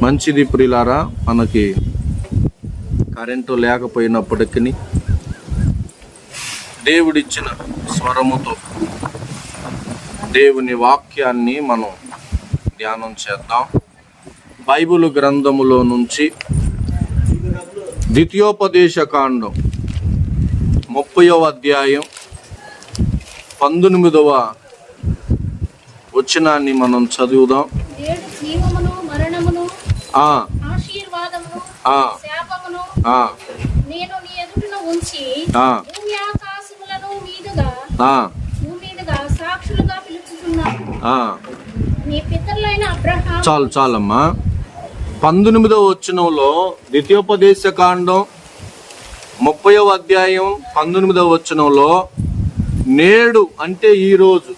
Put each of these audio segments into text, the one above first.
మంచిది ప్రియులారా. మనకి కరెంటు లేకపోయినప్పటికీ దేవుడిచ్చిన స్వరముతో దేవుని వాక్యాన్ని మనం ధ్యానం చేద్దాం. బైబిల్ గ్రంథములో నుంచి ద్వితీయోపదేశకాండం 30వ అధ్యాయం 19వ వచనాన్ని మనం చదువుదాం. చాలమ్మా. 19వ వచనంలో ద్వితీయోపదేశకాండం 30వ అధ్యాయం 19వ వచనంలో నేడు అంటే ఈరోజు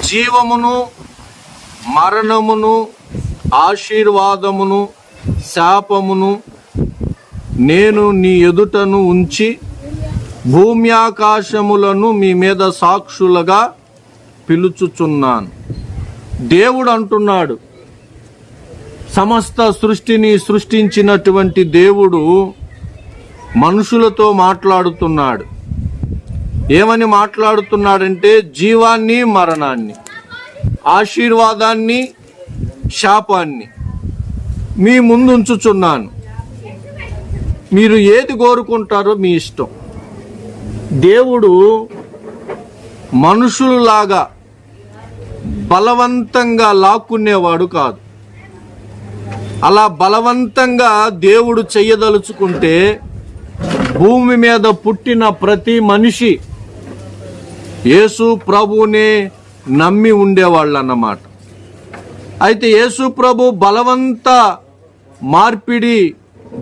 జీవమును మరణమును ఆశీర్వాదమును శాపమును నేను నీ ఎదుటను ఉంచి భూమి ఆకాశములను మీ మీద సాక్షులుగా పిలుచుచున్నాను. దేవుడు అంటున్నాడు, సమస్త సృష్టిని సృష్టించినటువంటి దేవుడు మనుషులతో మాట్లాడుతున్నాడు. ఏమని మాట్లాడుతున్నాడంటే, జీవాన్ని మరణాన్ని, ఆశీర్వాదాన్ని శాపాన్ని మీ ముందు ఉంచుచున్నాను. మీరు ఏది కోరుకుంటారో మీ ఇష్టం. దేవుడు మనుషులలాగా బలవంతంగా లాక్కునేవాడు కాదు. అలా బలవంతంగా దేవుడు చెయ్యదలుచుకుంటే భూమి మీద పుట్టిన ప్రతి మనిషి యేసు ప్రభువునే నమ్మి ఉండేవాళ్ళు అన్నమాట. అయితే యేసు ప్రభు బలవంత మార్పిడి,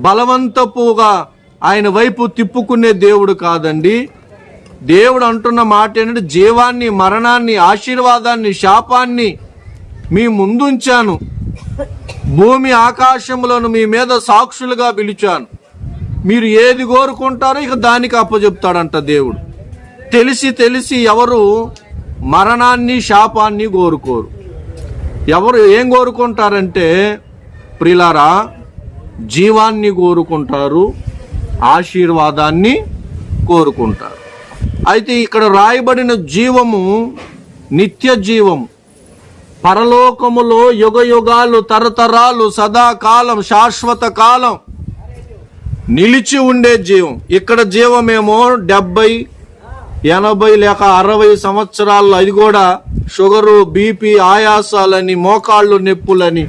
బలవంతపుగా ఆయన వైపు తిప్పుకునే దేవుడు కాదండి. దేవుడు అంటున్న మాట ఏంటంటే, జీవాన్ని మరణాన్ని ఆశీర్వాదాన్ని శాపాన్ని మీ ముందుంచాను, భూమి ఆకాశములను మీ మీద సాక్షులుగా పిలిచాను. మీరు ఏది కోరుకుంటారో ఇక దానికి అప్పచెప్తాడంట దేవుడు. తెలిసి ఎవరు మరణాన్ని శాపాన్ని కోరుకోరు. ఎవరు ఏం కోరుకుంటారంటే ప్రియులారా, జీవాన్ని కోరుకుంటారు, ఆశీర్వాదాన్ని కోరుకుంటారు. అయితే ఇక్కడ రాయబడిన జీవము నిత్య జీవము, పరలోకములో యుగ యుగాలు తరతరాలు సదాకాలం శాశ్వత కాలం నిలిచి ఉండే జీవం. ఇక్కడ జీవమేమో 70, 80 లేక 60 సంవత్సరాల్లో, అది కూడా షుగరు, బీపీ, ఆయాసాలని, మోకాళ్ళు నొప్పులని,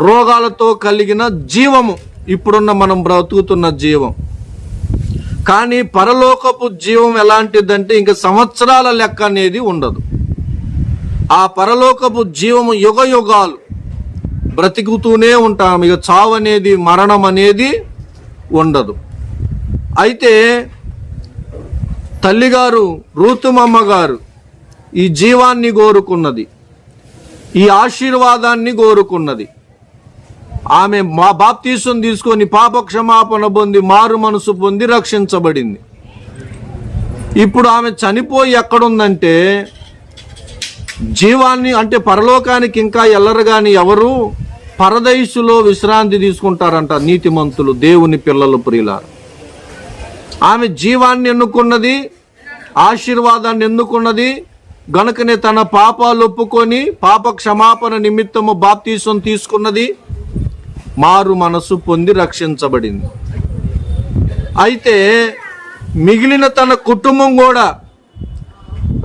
రోగాలతో కలిగిన జీవము ఇప్పుడున్న మనం బ్రతుకుతున్న జీవం. కానీ పరలోకపు జీవం ఎలాంటిదంటే ఇంక సంవత్సరాల లెక్క అనేది ఉండదు. ఆ పరలోకపు జీవము యుగ యుగాలు బ్రతికుతూనే ఉంటాం. ఇక చావు అనేది, మరణం అనేది ఉండదు. అయితే తల్లిగారు రూతుమమ్మ గారు ఈ జీవాన్ని కోరుకున్నది, ఈ ఆశీర్వాదాన్ని కోరుకున్నది. ఆమె బాప్తీసం తీసుకొని పాప క్షమాపణ పొంది మారు మనసు పొంది రక్షించబడింది. ఇప్పుడు ఆమె చనిపోయి ఎక్కడుందంటే, జీవాన్ని అంటే పరలోకానికి ఇంకా ఎల్లరు కానీ ఎవరు పరదైసులో విశ్రాంతి తీసుకుంటారంట నీతిమంతులు, దేవుని పిల్లలు, ప్రియులారు. ఆమె జీవాన్ని ఎన్నుకున్నది, ఆశీర్వాదాన్ని ఎన్నుకున్నది గనుకనే తన పాపాలు ఒప్పుకొని పాప క్షమాపణ నిమిత్తము బాప్తీసం తీసుకున్నది, మారు మనసు పొంది రక్షించబడింది. అయితే మిగిలిన తన కుటుంబం కూడా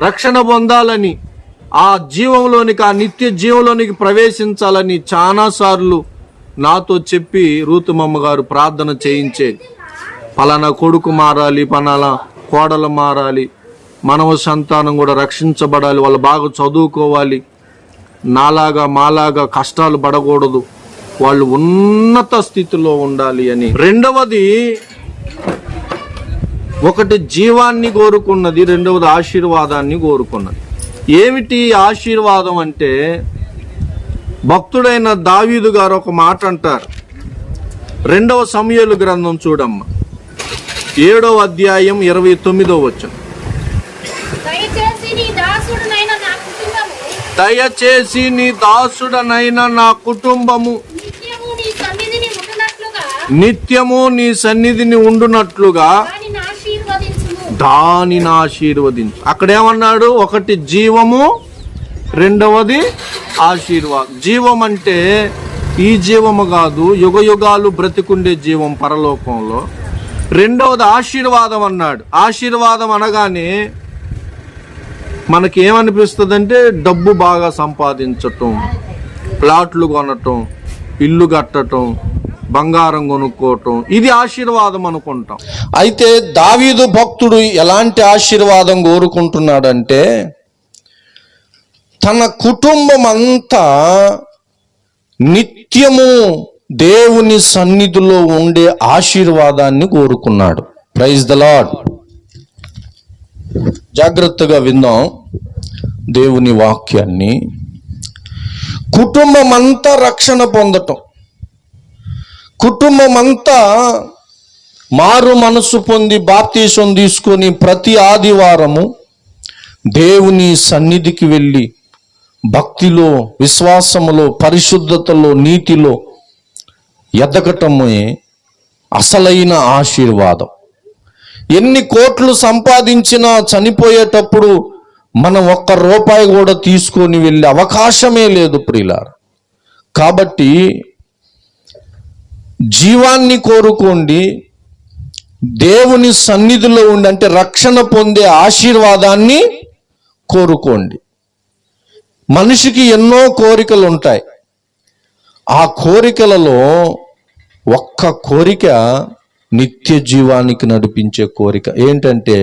రక్షణ పొందాలని, ఆ జీవంలోనికి, ఆ నిత్య జీవంలోనికి ప్రవేశించాలని చాలాసార్లు నాతో చెప్పి రూతుమమ్మ గారు ప్రార్థన చేయించేది. పలానా కొడుకు మారాలి, పలానా కోడలు మారాలి, మనవ సంతానం కూడా రక్షించబడాలి, వాళ్ళు బాగా చదువుకోవాలి, నాలాగా మాలాగా కష్టాలు పడకూడదు, వాళ్ళు ఉన్నత స్థితిలో ఉండాలి అని. రెండవది, ఒకటి జీవాన్ని కోరుకున్నది, రెండవది ఆశీర్వాదాన్ని కోరుకున్నది. ఏమిటి ఆశీర్వాదం అంటే, భక్తుడైన దావీదు గారు ఒక మాట అంటారు. 2వ సమూయేలు గ్రంథం చూడమ్మ, 7వ అధ్యాయం 29వ వచనం. దయచేసి నీ దాసుడనైన నా కుటుంబము నిత్యము నీ సన్నిధిని ఉండునట్లుగా దానిని ఆశీర్వదించు. అక్కడేమన్నాడు? ఒకటి జీవము, రెండవది ఆశీర్వాదం. జీవం అంటే ఈ జీవము కాదు, యుగ యుగాలు బ్రతికుండే జీవం పరలోకంలో. రెండవది ఆశీర్వాదం అన్నాడు. ఆశీర్వాదం అనగానే మనకి ఏమనిపిస్తుంది అంటే డబ్బు బాగా సంపాదించటం, ప్లాట్లు కొనటం, ఇల్లు కట్టటం, బంగారం కొనుక్కోవటం, ఇది ఆశీర్వాదం అనుకుంటాం. అయితే దావీదు భక్తుడు ఎలాంటి ఆశీర్వాదం కోరుకుంటున్నాడంటే తన కుటుంబం అంతా నిత్యము దేవుని సన్నిధిలో ఉండే ఆశీర్వాదాన్ని కోరుకున్నాడు. Praise the lord. జాగ్రత్తగా విందాం దేవుని వాక్యాన్ని. కుటుంబం అంతా రక్షణ పొందటం, కుటుంబం అంతా మారు మనసు పొంది బాప్తీసం తీసుకొని ప్రతి ఆదివారము దేవుని సన్నిధికి వెళ్ళి భక్తిలో, విశ్వాసములో, పరిశుద్ధతలో, నీతిలో ఎదగటమే అసలైన ఆశీర్వాదం. ఎన్ని కోట్లు సంపాదించినా చనిపోయేటప్పుడు మనం ఒక్క రూపాయి కూడా తీసుకొని వెళ్ళే అవకాశమే లేదు ప్రియులారా. కాబట్టి జీవాన్ని కోరుకోండి, దేవుని సన్నిధిలో ఉండి అంటే రక్షణ పొందే ఆశీర్వాదాన్ని కోరుకోండి. మనిషికి ఎన్నో కోరికలు ఉంటాయి. ఆ కోరికలలో ఒక్క కోరిక నిత్య జీవానికి నడిపించే కోరిక. ఏంటంటే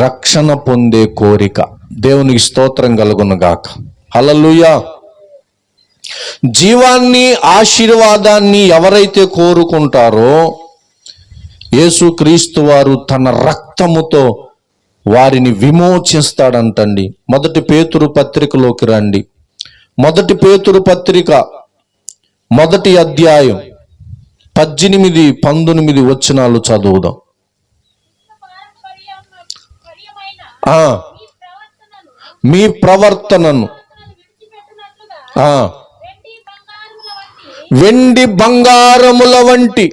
రక్షణ పొందే కోరిక. దేవునికి స్తోత్రం కలుగునుగాక. హల్లెలూయా. జీవాన్ని, ఆశీర్వాదాన్ని ఎవరైతే కోరుకుంటారో యేసుక్రీస్తు వారు తన రక్తముతో వారిని విమోచిస్తాడంటండి. 1 పేతురు పత్రికలోకి రండి. 1 పేతురు పత్రిక 1వ అధ్యాయం 18, 19 వచనాలు చదువుదాం. మీ ప్రవర్తనను వెండి బంగారముల వంటి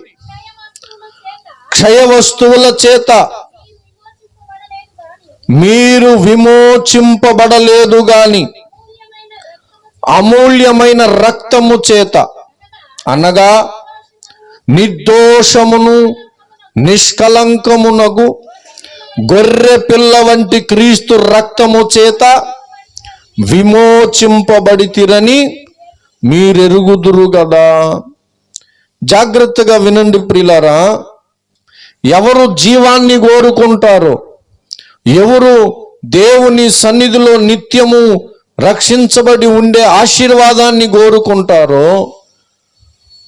క్షయ వస్తువుల చేత మీరు విమోచింపబడలేదు గాని అమూల్యమైన రక్తము చేత, అనగా నిర్దోషమును నిష్కలంకమునగు గొర్రె పిల్ల వంటి క్రీస్తు రక్తము చేత విమోచింపబడితిరని మీరెరుగుదురు కదా. జాగ్రత్తగా వినండి ప్రియులారా. ఎవరు జీవాన్ని కోరుకుంటారో, ఎవరు దేవుని సన్నిధిలో నిత్యము రక్షించబడి ఉండే ఆశీర్వాదాన్ని కోరుకుంటారో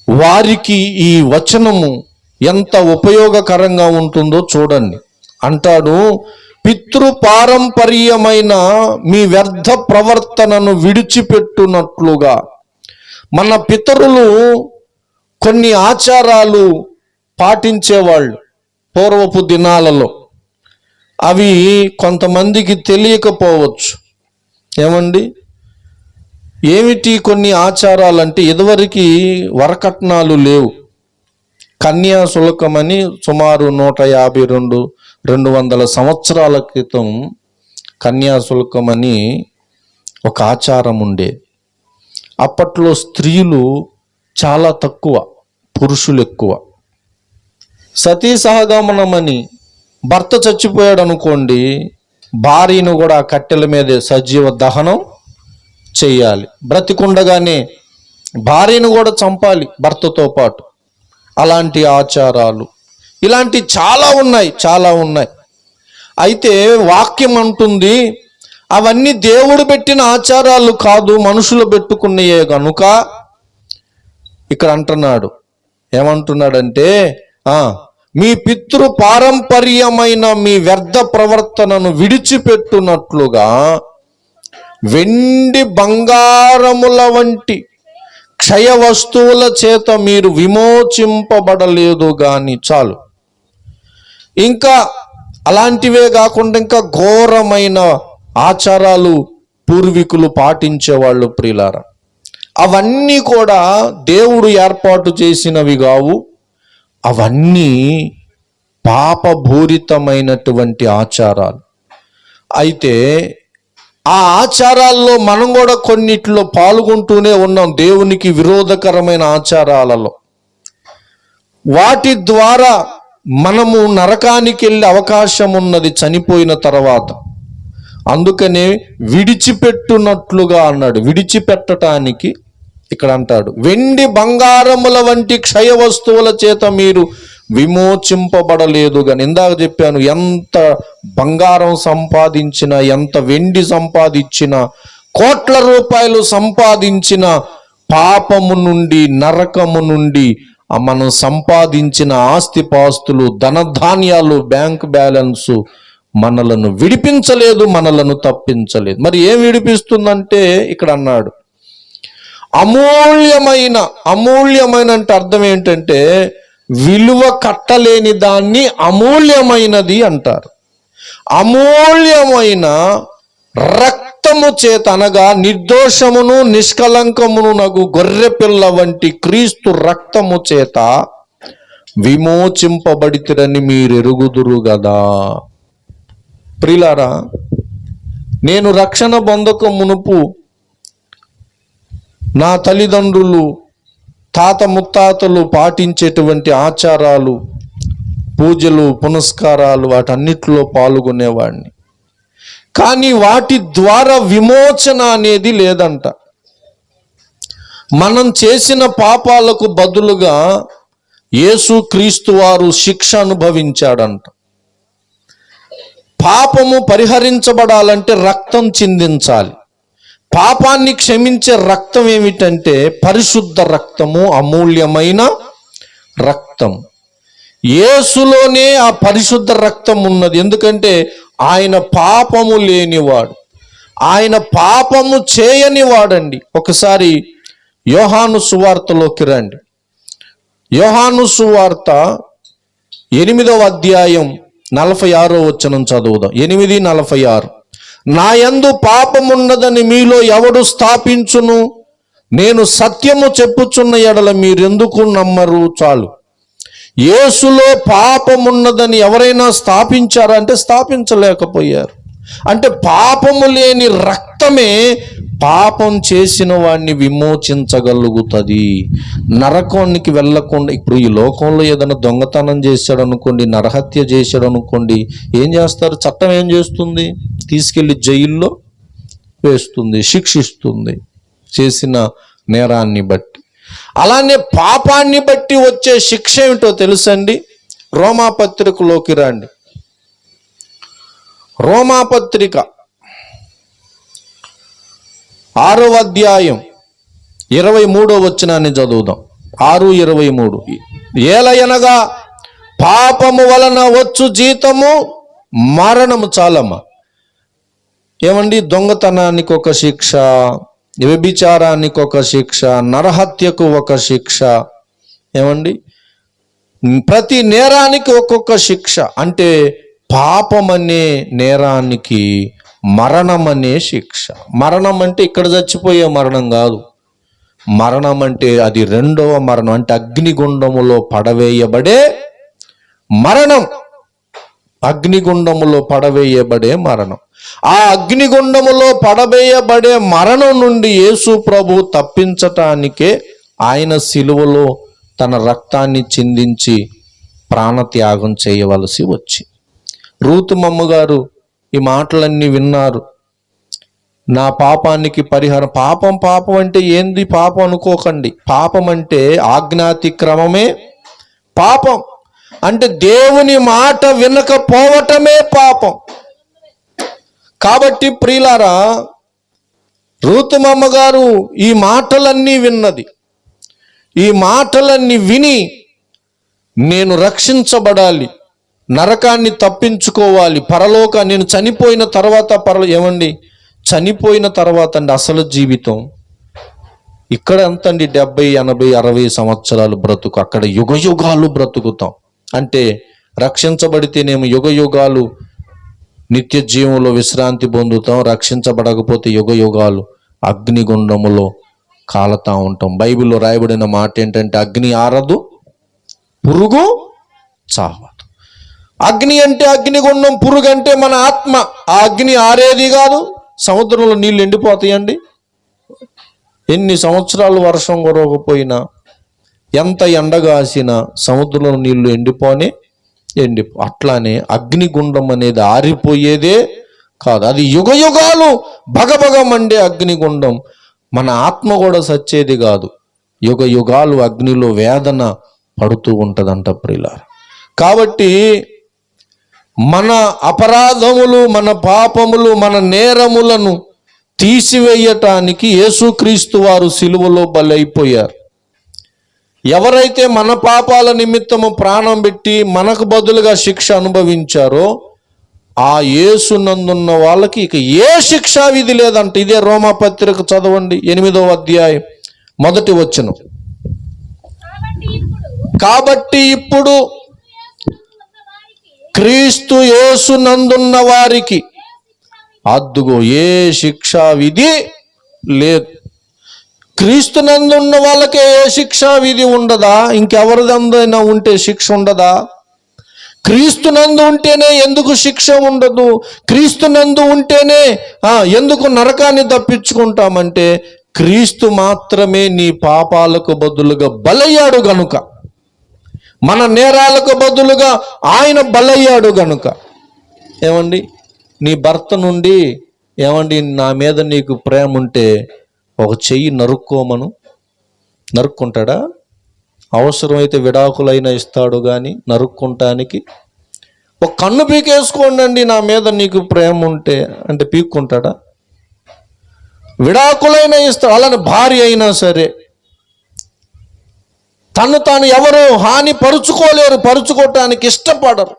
వారికి ఈ వచనము ఎంత ఉపయోగకరంగా ఉంటుందో చూడండి. అంటాడు, పితృపారంపర్యమైన మీ వ్యర్థ ప్రవర్తనను విడిచిపెట్టునట్లుగా. మన పితరులు కొన్ని ఆచారాలు పాటించేవాళ్ళు పూర్వపు దినాలలో. అవి కొంతమందికి తెలియకపోవచ్చు. ఏమండి, ఏమిటి కొన్ని ఆచారాలంటే, ఇదివరకు వరకట్నాలు లేవు. కన్యాశుల్కమని సుమారు 152-200 సంవత్సరాల క్రితం కన్యాశుల్కమని ఒక ఆచారం ఉండేది. అప్పట్లో స్త్రీలు చాలా తక్కువ, పురుషులు ఎక్కువ. సతీ సహగమనమని భర్త చచ్చిపోయాడు అనుకోండి, భార్యను కూడా కట్టెల మీదే సజీవ దహనం చెయ్యాలి. బ్రతికుండగానే భార్యను కూడా చంపాలి భర్తతో పాటు. అలాంటి ఆచారాలు, ఇలాంటి చాలా ఉన్నాయి. అయితే వాక్యం అంటుంది అవన్నీ దేవుడు పెట్టిన ఆచారాలు కాదు, మనుషులు పెట్టుకున్నాయే గనుక. ఇక్కడ అంటున్నాడు, ఏమంటున్నాడంటే మీ పితృ పారంపర్యమైన మీ వ్యర్థ ప్రవర్తనను విడిచిపెట్టునట్లుగా వెండి బంగారముల వంటి క్షయ వస్తువుల చేత మీరు విమోచింపబడలేదు గాని. చాలు. ఇంకా అలాంటివే కాకుండా ఇంకా ఘోరమైన ఆచారాలు పూర్వీకులు పాటించేవాళ్ళు ప్రియులారా. అవన్నీ కూడా దేవుడు ఏర్పాటు చేసినవి కావు. అవన్నీ పాపభూరితమైనటువంటి ఆచారాలు. అయితే ఆ ఆచారాల్లో మనం కూడా కొన్నిట్లో పాల్గొంటూనే ఉన్నాం, దేవునికి విరోధకరమైన ఆచారాలలో. వాటి ద్వారా మనము నరకానికి వెళ్ళే అవకాశం ఉన్నది చనిపోయిన తర్వాత. అందుకనే విడిచిపెట్టునట్లుగా అన్నాడు. విడిచిపెట్టడానికి ఇక్కడ అంటాడు, వెండి బంగారముల వంటి క్షయ వస్తువుల చేత మీరు విమోచింపబడలేదు. కానీ ఇందాక చెప్పాను, ఎంత బంగారం సంపాదించినా, ఎంత వెండి సంపాదించినా, కోట్ల రూపాయలు సంపాదించిన పాపము నుండి, నరకము నుండి మనం సంపాదించిన ఆస్తిపాస్తులు, ధనధాన్యాలు, బ్యాంక్ బ్యాలెన్సు మనలను విడిపించలేదు, మనలను తప్పించలేదు. మరి ఏం విడిపిస్తుందంటే ఇక్కడ అన్నాడు, అమూల్యమైన అంటే అర్థం ఏంటంటే విలువ కట్టలేని దాన్ని అమూల్యమైనది అంటారు. అమూల్యమైన రక్తము చేత, అనగా నిర్దోషమును నిష్కలంకమును నగు గొర్రె పిల్ల వంటి క్రీస్తు రక్తము చేత విమోచింపబడితిరని మీరు ఎరుగుదురు గదా. ప్రియులారా, నేను రక్షణ పొందక మునుపు నా తల్లిదండ్రులు, తాత ముత్తాతలు పాటించేటువంటి ఆచారాలు, పూజలు, పునస్కారాలు, వాటన్నిటిలో పాల్గొనేవాడిని. కానీ వాటి ద్వారా విమోచన అనేది లేదంట. మనం చేసిన పాపాలకు బదులుగా యేసుక్రీస్తు వారు శిక్ష అనుభవించాడంట. పాపము పరిహరించబడాలంటే రక్తం చిందించాలి. పాపాన్ని క్షమించే రక్తం ఏమిటంటే పరిశుద్ధ రక్తము, అమూల్యమైన రక్తం. యేసులోనే ఆ పరిశుద్ధ రక్తం ఉన్నది. ఎందుకంటే ఆయన పాపము లేనివాడు, ఆయన పాపము చేయనివాడండి. ఒకసారి యోహాను సువార్తలోకి రండి. యోహాను సువార్త 8వ అధ్యాయం 46వ వచనం చదువుదాం. 8:46. నా యందు పాపమున్నదని మీలో ఎవడు స్థాపించును? నేను సత్యము చెప్పుచున్న ఎడల మీరెందుకు నమ్మరు? చాలు. యేసులో పాపమున్నదని ఎవరైనా స్థాపించారంటే స్థాపించలేకపోయారు. అంటే పాపము లేని రక్తమే పాపం చేసిన వాడిని విమోచించగలుగుతుంది. నరకానికి వెళ్ళకుండా. ఇప్పుడు ఈ లోకంలో ఏదైనా దొంగతనం చేశాడు అనుకోండి, నరహత్య చేశాడు అనుకోండి, ఏం చేస్తారు? చట్టం ఏం చేస్తుంది? తీసుకెళ్లి జైల్లో వేస్తుంది, శిక్షిస్తుంది చేసిన నేరాన్ని బట్టి. అలానే పాపాన్ని బట్టి వచ్చే శిక్ష ఏమిటో తెలుసండి? రోమాపత్రికలోకి రండి. రోమాపత్రిక 6వ అధ్యాయం 23వ వచనాన్ని చదువుదాం. 6:23. ఏలయనగా పాపము వలన వచ్చు జీతము మరణము. చాలమ్మా. ఏమండి? దొంగతనానికి ఒక శిక్ష, వ్యభిచారానికి ఒక శిక్ష, నరహత్యకు ఒక శిక్ష. ఏమండి? ప్రతి నేరానికి ఒక్కొక్క శిక్ష. అంటే పాపం అనే నేరానికి మరణం అనే శిక్ష. మరణం అంటే ఇక్కడ చచ్చిపోయే మరణం కాదు. మరణం అంటే అది రెండవ మరణం. అంటే అగ్నిగుండములో పడవేయబడే మరణం. అగ్నిగుండములో పడవేయబడే మరణం. ఆ అగ్నిగుండములో పడవేయబడే మరణం నుండి యేసు ప్రభు తప్పించటానికే ఆయన సిలువలో తన రక్తాన్ని చిందించి ప్రాణత్యాగం చేయవలసి వచ్చి. రూతు మమ్మగారు ఈ మాటలన్నీ విన్నారు. నా పాపానికి పరిహారం. పాపం అంటే ఏంది? పాపం అనుకోకండి. పాపం అంటే ఆజ్ఞాతిక్రమమే పాపం. అంటే దేవుని మాట వినకపోవటమే పాపం. కాబట్టి ప్రియులారా, రూతుమమ్మ గారు ఈ మాటలన్నీ విన్నది. ఈ మాటలన్నీ విని నేను రక్షించబడాలి, నరకాన్ని తప్పించుకోవాలి, నేను చనిపోయిన తర్వాత ఏమండి? చనిపోయిన తర్వాత అండి అసలు జీవితం. ఇక్కడ ఎంతండి? 70, 80, 60 సంవత్సరాలు బ్రతుకు. అక్కడ యుగ యుగాలు బ్రతుకుతాం. అంటే రక్షించబడితేనేమో యుగ యుగాలు నిత్య జీవంలో విశ్రాంతి పొందుతాం. రక్షించబడకపోతే యుగ యుగాలు అగ్నిగుండములో కాలుతా ఉంటాం. బైబిల్లో రాయబడిన మాట ఏంటంటే అగ్ని ఆరదు, పురుగు చావదు. అగ్ని అంటే అగ్నిగుండం, పురుగు అంటే మన ఆత్మ. ఆ అగ్ని ఆరేది కాదు. సముద్రంలో నీళ్ళు ఎండిపోతాయండి. ఎన్ని సంవత్సరాలు వర్షం కురవకపోయినా, ఎంత ఎండగాసినా సముద్రంలో నీళ్లు అట్లానే అగ్నిగుండం అనేది ఆరిపోయేదే కాదు. అది యుగ యుగాలు భగభగ మండే అగ్నిగుండం. మన ఆత్మ కూడా సచ్చేది కాదు. యుగ యుగాలు అగ్నిలో వేదన పడుతూ ఉంటుందంట ప్రియులారా. కాబట్టి మన అపరాధములు, మన పాపములు, మన నేరములను తీసివేయటానికి యేసుక్రీస్తు వారు సిలువలో బలైపోయారు. ఎవరైతే మన పాపాల నిమిత్తము ప్రాణం పెట్టి మనకు బదులుగా శిక్ష అనుభవించారో ఆ యేసునందున్న వాళ్ళకి ఇక ఏ శిక్షా విధి లేదంట. ఇదే రోమాపత్రిక చదవండి, 8వ అధ్యాయం 1వ వచనం. కాబట్టి ఇప్పుడు క్రీస్తు యేసునందున్న వారికి అద్దుగో ఏ శిక్షా విధి లేదు. క్రీస్తునందున్న వాళ్ళకే ఏ శిక్షా విధి ఉండదా? ఇంకెవరిదందైనా ఉంటే శిక్ష ఉండదా? క్రీస్తునందు ఉంటేనే ఎందుకు శిక్ష ఉండదు? క్రీస్తునందు ఉంటేనే ఎందుకు నరకాన్ని తప్పించుకుంటామంటే క్రీస్తు మాత్రమే నీ పాపాలకు బదులుగా బలయ్యాడు గనుక, మన నేరాలకు బదులుగా ఆయన బలయ్యాడు గనుక. ఏమండి, నీ భర్త నుండి ఏమండి నా మీద నీకు ప్రేమ ఉంటే ఒక చెయ్యి నరుక్కుంటాడా? అవసరమైతే విడాకులైనా ఇస్తాడు కానీ నరుక్కుంటానికి. ఒక కన్ను పీకేసుకోండి నా మీద నీకు ప్రేమ ఉంటే అంటే పీక్కుంటాడా? విడాకులైనా ఇస్తాడు. అలానే భార్య అయినా సరే తాను ఎవరు హాని పరుచుకోవటానికి ఇష్టపడరు.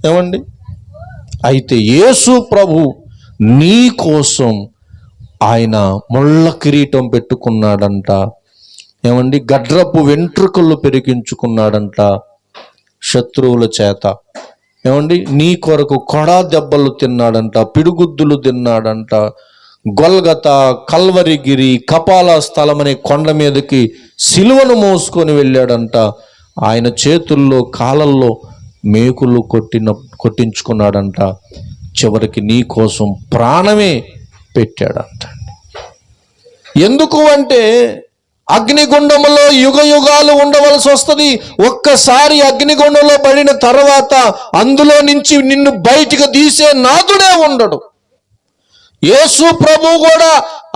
ఏమండి, అయితే యేసు ప్రభు నీ కోసం ఆయన ముళ్ళ కిరీటం పెట్టుకున్నాడంట. ఏమండి, గడ్రపు వెంట్రుకలు పెరిగించుకున్నాడంట శత్రువుల చేత. ఏమండి, నీ కొరకు కొడా దెబ్బలు తిన్నాడంట, పిడుగుద్దులు తిన్నాడంట. గొల్గత, కల్వరిగిరి, కపాల స్థలం అనే కొండ మీదకి సిలువను మోసుకొని వెళ్ళాడంట. ఆయన చేతుల్లో కాళ్ళల్లో మేకులు కొట్టించుకున్నాడంట. చివరికి నీ కోసం ప్రాణమే పెట్టాడంట. ఎందుకు అంటే అగ్నిగుండములో యుగ యుగాలు ఉండవలసి వస్తుంది. ఒక్కసారి అగ్నిగుండంలో పడిన తర్వాత అందులో నుంచి నిన్ను బయటికి తీసే నాథుడే ఉండడు. యేసు ప్రభు కూడా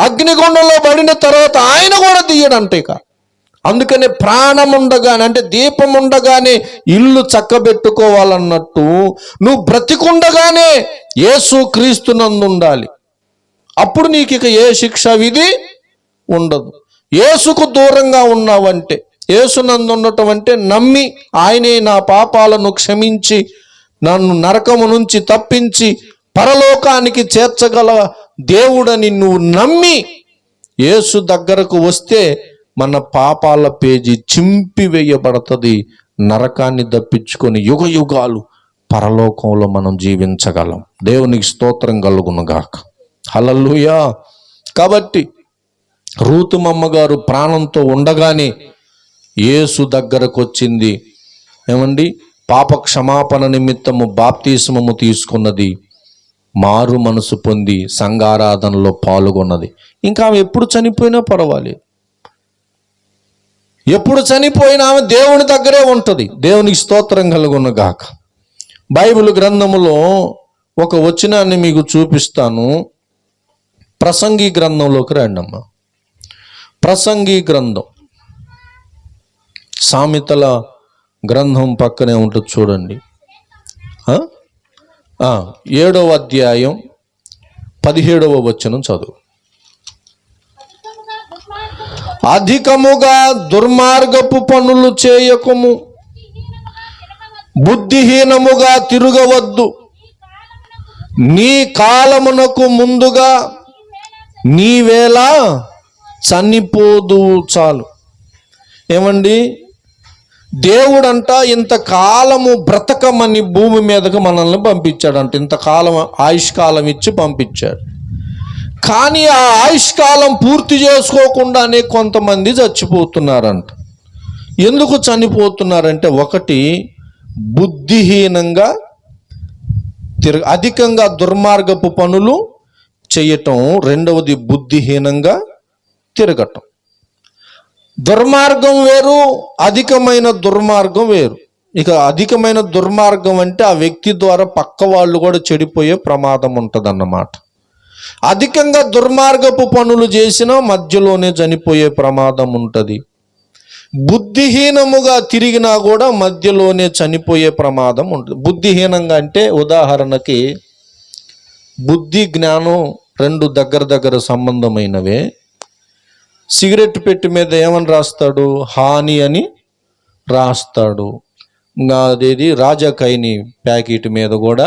అగ్నిగుండంలో పడిన తర్వాత ఆయన కూడా తీయడంట. ఇక అందుకనే ప్రాణం ఉండగానే, అంటే దీపం ఉండగానే ఇల్లు చక్కబెట్టుకోవాలన్నట్టు నువ్వు బ్రతికుండగానే యేసు క్రీస్తునందు ఉండాలి. అప్పుడు నీకు ఇక ఏ శిక్షా విధి ఉండదు. యేసుకు దూరంగా ఉన్నావంటే, యేసునందు ఉండటం అంటే నమ్మి ఆయనే నా పాపాలను క్షమించి నన్ను నరకము నుంచి తప్పించి పరలోకానికి చేర్చగల దేవుడని నువ్వు నమ్మి యేసు దగ్గరకు వస్తే మన పాపాల పేజీ చింపివేయబడుతుంది. నరకాన్ని తప్పించుకొని యుగ యుగాలు పరలోకంలో మనం జీవించగలం. దేవునికి స్తోత్రం కలుగునుగాక. హల్లెలూయా. కాబట్టి రూతుమమ్మ గారు ప్రాణంతో ఉండగానే యేసు దగ్గరకు వచ్చింది. ఏమండి, పాప క్షమాపణ నిమిత్తము బాప్తిస్మము తీసుకున్నది, మారు మనసు పొంది సంఘారాధనలో పాల్గొన్నది. ఇంకా ఆమె ఎప్పుడు చనిపోయినా పర్వాలేదు, ఎప్పుడు చనిపోయినా ఆమె దేవుని దగ్గరే ఉంటుంది. దేవునికి స్తోత్రం కలుగునుగాక. బైబిల్ గ్రంథములో ఒక వచనాన్ని మీకు చూపిస్తాను. ప్రసంగి గ్రంథంలోకి రండమ్మా. ప్రసంగి గ్రంథం, సామెతల గ్రంథం పక్కనే ఉంటుంది చూడండి. 7వ అధ్యాయం 17వ వచనం చదువు. అధికముగా దుర్మార్గపు పనులు చేయకము, బుద్ధిహీనముగా తిరగవద్దు. నీ కాలమునకు ముందుగా నీవేళ చనిపోదు చాలు. ఏమండి, దేవుడంట ఇంతకాలము బ్రతకమని భూమి మీదకు మనల్ని పంపించాడంట. ఇంతకాలం ఆయుష్కాలం ఇచ్చి పంపించాడు. కానీ ఆ ఆయుష్కాలం పూర్తి చేసుకోకుండానే కొంతమంది చచ్చిపోతున్నారంట. ఎందుకు చనిపోతున్నారంటే, ఒకటి బుద్ధిహీనంగా అధికంగా దుర్మార్గపు పనులు చేయటం, రెండవది బుద్ధిహీనంగా తిరగటం. దుర్మార్గం వేరు, అధికమైన దుర్మార్గం వేరు. ఇక అధికమైన దుర్మార్గం అంటే ఆ వ్యక్తి ద్వారా పక్క వాళ్ళు కూడా చెడిపోయే ప్రమాదం ఉంటుందన్నమాట. అధికంగా దుర్మార్గపు పనులు చేసినా మధ్యలోనే చనిపోయే ప్రమాదం ఉంటుంది. బుద్ధిహీనముగా తిరిగినా కూడా మధ్యలోనే చనిపోయే ప్రమాదం ఉంటుంది. బుద్ధిహీనంగా అంటే ఉదాహరణకి బుద్ధి జ్ఞానం రెండు దగ్గర సంబంధమైనవే. సిగరెట్ పెట్టి మీద ఏమని రాస్తాడు? హాని అని రాస్తాడు. అదేది రాజాకైని ప్యాకెట్ మీద కూడా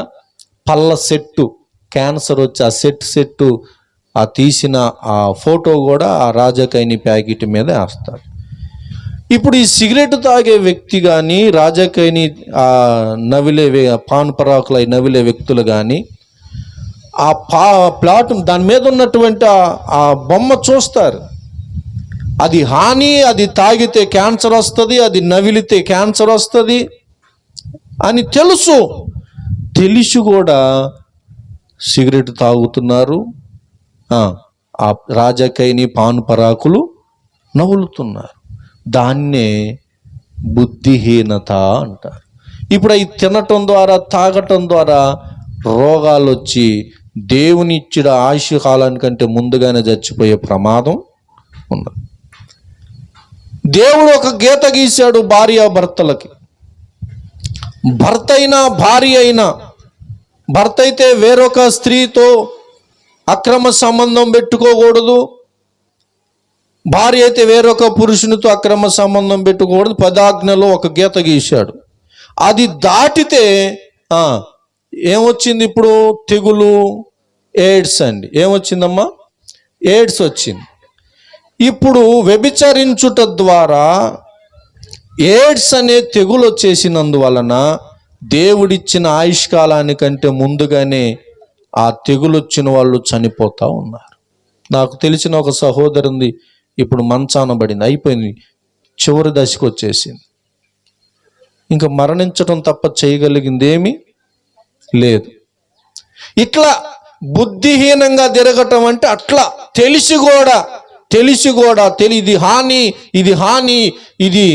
పళ్ళ సెట్టు, క్యాన్సర్ వచ్చి ఆ సెట్టు ఆ తీసిన ఆ ఫోటో కూడా ఆ రాజాకైని ప్యాకెట్ మీద వేస్తాడు. ఇప్పుడు ఈ సిగరెట్ తాగే వ్యక్తి కానీ, రాజాకైని నవిలే పాన్ పరాకులు అయి నవిలే వ్యక్తులు కానీ ఆ ప్లాట్ దాని మీద ఉన్నటువంటి ఆ బొమ్మ చూస్తారు. అది హాని, అది తాగితే క్యాన్సర్ వస్తుంది, అది నవిలితే క్యాన్సర్ వస్తుంది అని తెలిసి కూడా సిగరెట్ తాగుతున్నారు. ఆ రాజకైని పాను పరాకులు నవ్వులుతున్నారు. దాన్నే బుద్ధిహీనత అంటారు. ఇప్పుడు అవి తినటం ద్వారా, తాగటం ద్వారా రోగాలు వచ్చి దేవుని ఇచ్చిన ఆయుష్ కాలానికంటే ముందుగానే చచ్చిపోయే ప్రమాదం ఉన్నది. దేవుడు ఒక గీత గీశాడు భార్యాభర్తలకి. భర్త అయినా భార్య అయినా, భర్త అయితే వేరొక స్త్రీతో అక్రమ సంబంధం పెట్టుకోకూడదు, భార్య అయితే వేరొక పురుషునితో అక్రమ సంబంధం పెట్టుకోకూడదు. 10 ఆజ్ఞలో ఒక గీత గీశాడు. అది దాటితే ఏమొచ్చింది? ఇప్పుడు తెగులు, ఎయిడ్స్ అండి. ఏమొచ్చిందమ్మా? ఎయిడ్స్ వచ్చింది. ఇప్పుడు వ్యభిచరించుట ద్వారా ఎయిడ్స్ అనే తెగులు వచ్చేసినందువలన దేవుడిచ్చిన ఆయుష్కాలానికంటే ముందుగానే ఆ తెగులు వచ్చిన వాళ్ళు చనిపోతూ ఉన్నారు. నాకు తెలిసిన ఒక సహోదరుంది, ఇప్పుడు మంచాన పడింది, అయిపోయింది, చివరి దశకు వచ్చేసింది. ఇంకా మరణించడం తప్ప చేయగలిగింది ఏమీ లేదు. ఇట్లా బుద్ధిహీనంగా తిరగటం అంటే అట్లా తెలిసి కూడా ఇది హాని, ఇది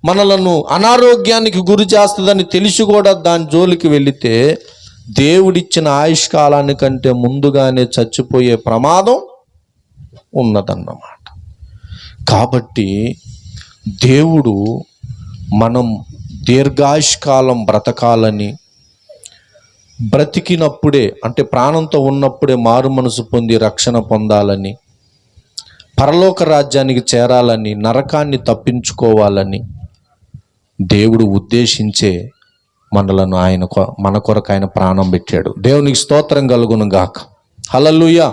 మనలను అనారోగ్యానికి గురి చేస్తుందని తెలిసి కూడా దాని జోలికి వెళితే దేవుడిచ్చిన ఆయుష్కాలానికంటే ముందుగానే చచ్చిపోయే ప్రమాదం ఉన్నదన్నమాట. కాబట్టి దేవుడు మనం దీర్ఘాయుష్కాలం బ్రతకాలని, బ్రతికినప్పుడే అంటే ప్రాణంతో ఉన్నప్పుడే మారు మనసు పొంది రక్షణ పొందాలని, పరలోక రాజ్యానికి చేరాలని, నరకాన్ని తప్పించుకోవాలని దేవుడు ఉద్దేశించే మనలను మన కొరకు ఆయన ప్రాణం పెట్టాడు. దేవునికి స్తోత్రం కలుగును గాక. హల్లెలూయా.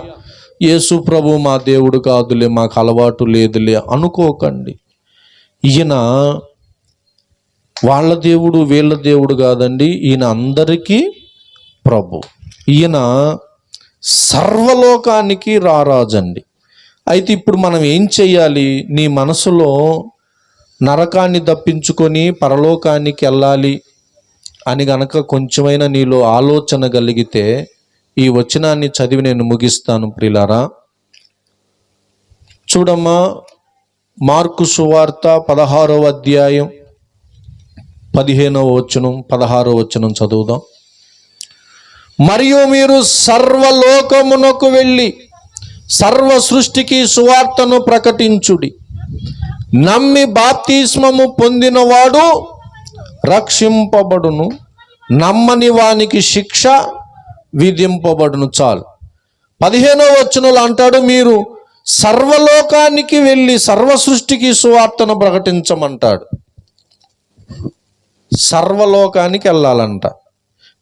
యేసు ప్రభు మా దేవుడు కాదులే, మాకు అలవాటు లేదులే అనుకోకండి. ఈయన వాళ్ళ దేవుడు వీళ్ళ దేవుడు కాదండి. ఈయన అందరికీ ప్రభు. ఈయన సర్వలోకానికి రారాజండి. అయితే ఇప్పుడు మనం ఏం చెయ్యాలి? నీ మనసులో నరకాన్ని తప్పించుకొని పరలోకానికి వెళ్ళాలి అని గనక కొంచెమైనా నీలో ఆలోచన కలిగితే ఈ వచనాన్ని చదివి నేను ముగిస్తాను ప్రియులారా. చూడమ్మా, మార్కు సువార్త 16వ అధ్యాయం 15వ వచనం 16వ వచనం చదువుదాం. మరియు మీరు సర్వలోకమునకు వెళ్ళి సర్వ సృష్టికి సువార్తను ప్రకటించుడి. నమ్మి బాప్తిస్మము పొందినవాడు రక్షింపబడును, నమ్మని వానికి శిక్ష విధింపబడును. చాలు. 15వ వచనంలో అంటాడు, మీరు సర్వలోకానికి వెళ్ళి సర్వ సృష్టికి సువార్తను ప్రకటించమంటాడు. సర్వలోకానికి వెళ్ళాలంట.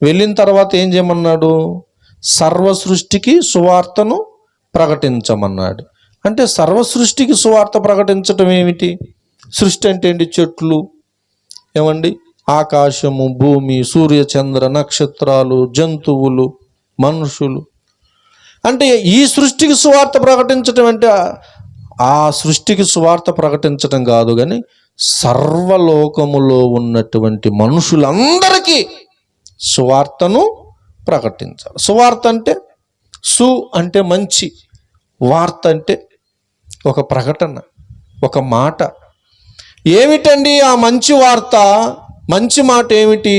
వెళ్ళిన తర్వాత ఏం చేయమన్నాడు? సర్వ సృష్టికి సువార్తను ప్రకటించమన్నాడు. అంటే సర్వ సృష్టికి సువార్త ప్రకటించటం ఏమిటి? సృష్టి అంటే ఏంటి? చెట్లు, ఏమండి, ఆకాశము, భూమి, సూర్య, చంద్ర, నక్షత్రాలు, జంతువులు, మనుషులు. అంటే ఈ సృష్టికి సువార్త ప్రకటించటం అంటే ఆ సృష్టికి సువార్త ప్రకటించటం కాదు, కానీ సర్వలోకములో ఉన్నటువంటి మనుషులందరికీ సువార్తను ప్రకటించాలి. సువార్త అంటే సు అంటే మంచి, వార్త అంటే ఒక ప్రకటన, ఒక మాట. ఏమిటండి ఆ మంచి వార్త, మంచి మాట ఏమిటి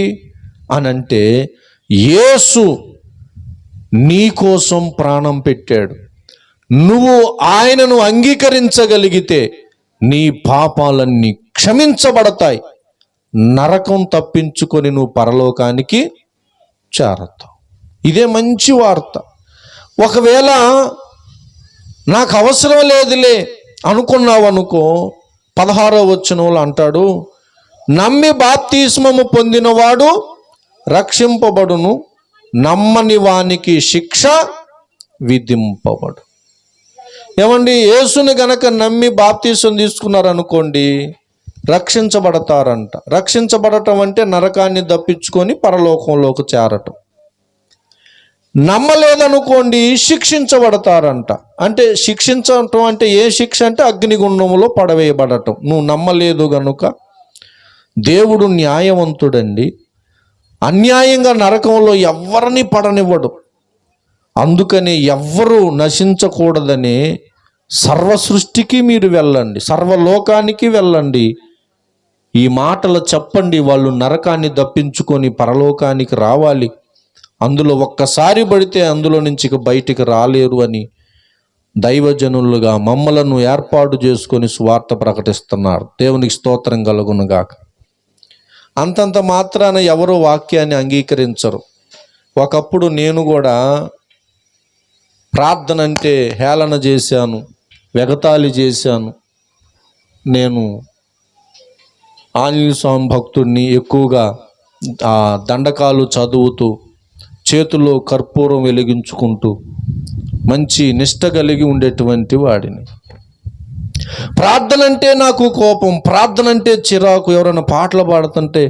అని అంటే, యేసు నీ కోసం ప్రాణం పెట్టాడు. నువ్వు ఆయనను అంగీకరించగలిగితే నీ పాపాలన్నీ క్షమించబడతాయి. నరకం తప్పించుకొని నువ్వు పరలోకానికి చేరతావు. ఇదే మంచి వార్త. ఒకవేళ నాకు అవసరం లేదులే అనుకున్నావు అనుకో, 16వ వచనంలో అంటాడు, నమ్మి బాప్తిస్మము పొందినవాడు రక్షింపబడును, నమ్మని వానికి శిక్ష విధింపబడు. ఏమండి, యేసుని గనక నమ్మి బాప్తిసం తీసుకున్నారనుకోండి, రక్షించబడతారంట. రక్షించబడటం అంటే నరకాన్ని దప్పించుకొని పరలోకంలోకి చేరటం. నమ్మలేదనుకోండి, శిక్షించబడతారంట. అంటే శిక్షించటం అంటే ఏ శిక్ష అంటే అగ్నిగుండంలో పడవేయబడటం. నువ్వు నమ్మలేదు గనుక. దేవుడు న్యాయవంతుడండి, అన్యాయంగా నరకంలో ఎవ్వరిని పడనివ్వడు. అందుకని ఎవ్వరూ నశించకూడదనే సర్వ సృష్టికి మీరు వెళ్ళండి, సర్వలోకానికి వెళ్ళండి, ఈ మాటలు చెప్పండి. వాళ్ళు నరకాన్ని దప్పించుకొని పరలోకానికి రావాలి. అందులో ఒక్కసారి పడితే అందులో నుంచి బయటికి రాలేరు అని దైవజనులుగా మమ్మలను ఏర్పాటు చేసుకొని సువార్త ప్రకటిస్తున్నారు. దేవునికి స్తోత్రం కలుగునుగాక. అంతంత మాత్రాన ఎవరో వాక్యాన్ని అంగీకరించరు. ఒకప్పుడు నేను కూడా ప్రార్థన అంటే హేళన చేశాను, వెగతాళి చేశాను. నేను ఆంజనేయ స్వామి భక్తుడిని, ఎక్కువగా ఆ దండకాలు చదువుతూ చేతుల్లో కర్పూరం వెలిగించుకుంటూ మంచి నిష్ట కలిగి ఉండేటువంటి వాడిని. ప్రార్థన అంటే నాకు కోపం, ప్రార్థన అంటే చిరాకు. ఎవరైనా పాటలు పాడుతుంటే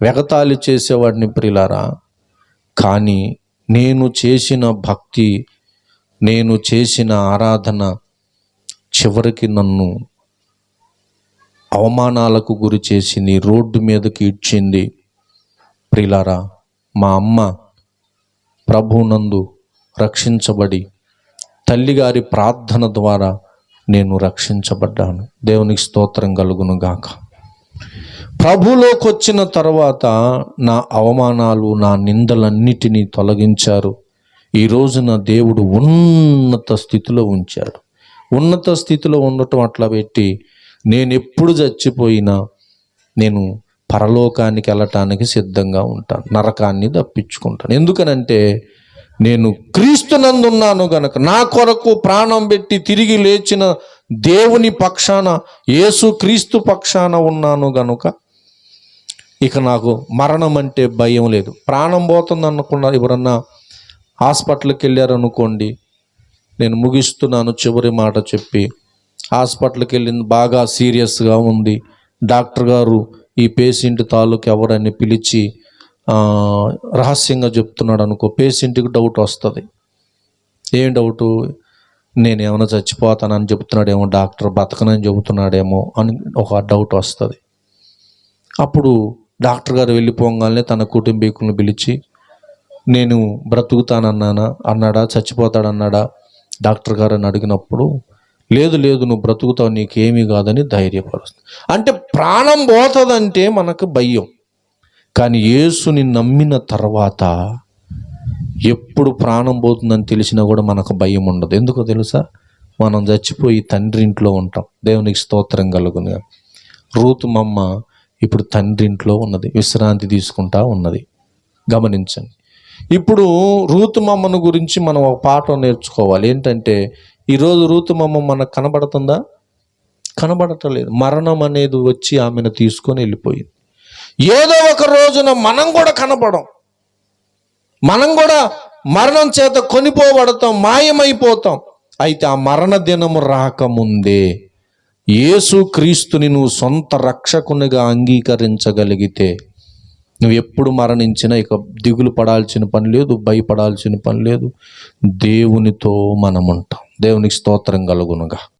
వెగతాళి చేసేవాడిని ప్రియులారా. కానీ నేను చేసిన భక్తి, నేను చేసిన ఆరాధన చివరికి నన్ను అవమానాలకు గురి చేసింది, రోడ్డు మీదకి ఇచ్చింది. ప్రియులారా, మా అమ్మ ప్రభునందు రక్షించబడి తల్లిగారి ప్రార్థన ద్వారా నేను రక్షించబడ్డాను. దేవునికి స్తోత్రం కలుగును గాక. ప్రభులోకి వచ్చిన తర్వాత నా అవమానాలు, నా నిందలన్నిటినీ తొలగించారు. ఈ రోజున దేవుడు ఉన్నత స్థితిలో ఉంచాడు. ఉన్నత స్థితిలో ఉండటం అట్లా పెట్టి నేను ఎప్పుడు చచ్చిపోయినా నేను పరలోకానికి వెళ్ళటానికి సిద్ధంగా ఉంటాను, నరకాన్ని తప్పించుకుంటాను. ఎందుకనంటే నేను క్రీస్తునందున్నాను గనక, నా కొరకు ప్రాణం పెట్టి తిరిగి లేచిన దేవుని పక్షాన, యేసు క్రీస్తు పక్షాన ఉన్నాను గనుక ఇక నాకు మరణం అంటే భయం లేదు. ప్రాణం పోతుంది అనుకున్నా, ఎవరన్నా హాస్పిటల్కి వెళ్ళారనుకోండి, నేను ముగిస్తున్నాను చివరి మాట చెప్పి, హాస్పిటల్కి వెళ్ళింది బాగా సీరియస్గా ఉంది, డాక్టర్ గారు ఈ పేషెంట్ తాలూకు ఎవరని పిలిచి రహస్యంగా చెప్తున్నాడు అనుకో, పేషెంట్కి డౌట్ వస్తుంది. ఏం డౌటు? నేను ఏమైనా చచ్చిపోతానని చెబుతున్నాడేమో, డాక్టర్ బతకనని చెబుతున్నాడేమో అని ఒక డౌట్ వస్తుంది. అప్పుడు డాక్టర్ గారు వెళ్ళిపోగానే తన కుటుంబీకులను పిలిచి, నేను అన్నాడా, చచ్చిపోతాడన్నాడా డాక్టర్ గారు అని అడిగినప్పుడు, లేదు లేదు నువ్వు బ్రతుకుతావు, నీకేమీ కాదని ధైర్యపరుస్తుంది. అంటే ప్రాణం పోతుందంటే మనకు భయం. కానీ యేసుని నమ్మిన తర్వాత ఎప్పుడు ప్రాణం పోతుందని తెలిసినా కూడా మనకు భయం ఉండదు. ఎందుకో తెలుసా? మనం చచ్చిపోయి తండ్రి ఇంట్లో ఉంటాం. దేవునికి స్తోత్రం కలుగును. రూతు మమ్మ ఇప్పుడు తండ్రి ఇంట్లో ఉన్నది, విశ్రాంతి తీసుకుంటా ఉన్నది. గమనించండి. ఇప్పుడు రూతు మమ్మను గురించి మనం ఒక పాఠం నేర్చుకోవాలి. ఏంటంటే ఈరోజు రూతు మమ్మ మనకు కనబడుతుందా? కనబడటలేదు. మరణం అనేది వచ్చి ఆమెను తీసుకొని వెళ్ళిపోయింది. ఏదో ఒక రోజున మనం కూడా కనపడం, మనం కూడా మరణం చేత కొనిపోబడతాం, మాయమైపోతాం. అయితే ఆ మరణ దినము రాకముందే యేసు క్రీస్తుని నువ్వు సొంత రక్షకునిగా అంగీకరించగలిగితే నువ్వు ఎప్పుడు మరణించినా ఇక దిగులు పడాల్సిన పని లేదు, భయపడాల్సిన పని లేదు. దేవునితో మనం ఉంటాం. దేవునికి స్తోత్రం కలుగునుగా.